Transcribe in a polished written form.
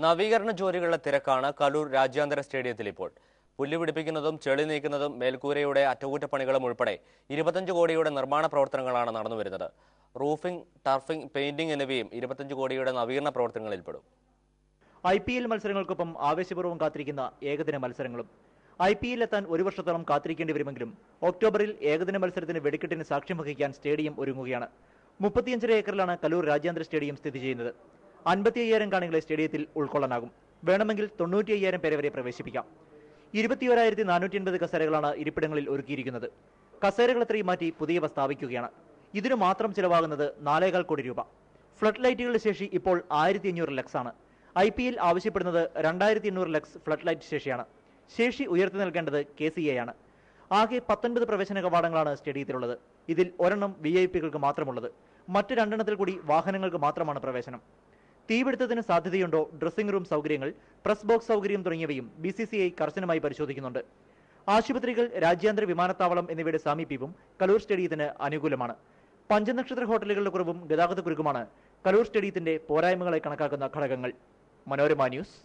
നവീകരണ ജോലികളുടെ തിരക്കാണ് കലൂർ രാജ്യാന്തര സ്റ്റേഡിയത്തിൽ ഇപ്പോൾ. പുല്ല് പിടിപ്പിക്കുന്നതും ചെളി നീക്കുന്നതും മേൽക്കൂരയുടെ അറ്റകുറ്റപ്പണികളും ഉൾപ്പെടെ 25 കോടിയുടെ നിർമ്മാണ പ്രവർത്തനങ്ങളാണ് നടന്നുവരുന്നത്. റൂഫിംഗ്, ടർഫിംഗ്, പെയിന്റിംഗ് എന്നിവയും 25 കോടിയുടെ നവീകരണ പ്രവർത്തനങ്ങളിൽപ്പെടും. IPL മത്സരങ്ങൾക്കൊപ്പം ആവേശപൂർവ്വം കാത്തിരിക്കുന്ന ഏകദിന മത്സരങ്ങളും. IPL എത്താൻ ഒരു വർഷത്തോളം കാത്തിരിക്കേണ്ടി വരുമെങ്കിലും ഒക്ടോബറിൽ ഏകദിന മത്സരത്തിന് വെടിക്കെട്ടിന് സാക്ഷ്യം വഹിക്കാൻ സ്റ്റേഡിയം ഒരുങ്ങുകയാണ്. 35 ഏക്കറിലാണ് കലൂർ രാജ്യാന്തര സ്റ്റേഡിയം സ്ഥിതി ചെയ്യുന്നത്. 55,000 കാണികളെ സ്റ്റേഡിയത്തിൽ ഉൾക്കൊള്ളാനാകും. വേണമെങ്കിൽ 95,000 പേരെ വരെ പ്രവേശിപ്പിക്കാം. 21,480 കസേരകളാണ് ഇരിപ്പിടങ്ങളിൽ ഒരുക്കിയിരിക്കുന്നത്. കസേരകൾ അത്രയും മാറ്റി പുതിയവ സ്ഥാപിക്കുകയാണ്. ഇതിനു മാത്രം ചിലവാകുന്നത് 4,15 കോടി രൂപ. ഫ്ലഡ് ലൈറ്റുകളുടെ ശേഷി ഇപ്പോൾ 1500 ലക്സ് ആണ്. IPL ആവശ്യപ്പെടുന്നത് 2800 ലക്സ് ഫ്ലഡ് ലൈറ്റ് ശേഷിയാണ്. ശേഷി ഉയർത്തി നൽകേണ്ടത് KCA ആണ്. ആകെ 19 പ്രവേശന കവാടങ്ങളാണ് സ്റ്റേഡിയത്തിലുള്ളത്. ഇതിൽ ഒരെണ്ണം VIP-കൾക്ക് മാത്രമുള്ളത്. മറ്റ് 2 കൂടി വാഹനങ്ങൾക്ക് മാത്രമാണ് പ്രവേശനം. തീപിടുത്തത്തിന് സാധ്യതയുണ്ടോ, ഡ്രസ്സിംഗ് റൂം സൗകര്യങ്ങൾ, പ്രസ് ബോക്സ് സൗകര്യം തുടങ്ങിയവയും BCCI കർശനമായി പരിശോധിക്കുന്നുണ്ട്. ആശുപത്രികൾ, രാജ്യാന്തര വിമാനത്താവളം എന്നിവയുടെ സാമീപ്യവും കലൂർ സ്റ്റേഡിയത്തിന് അനുകൂലമാണ്. പഞ്ചനക്ഷത്ര ഹോട്ടലുകളുടെ കുറവും ഗതാഗത കുരുക്കുമാണ് കലൂർ സ്റ്റേഡിയത്തിന്റെ പോരായ്മകളെ കണക്കാക്കുന്ന ഘടകങ്ങൾ. മനോരമ ന്യൂസ്.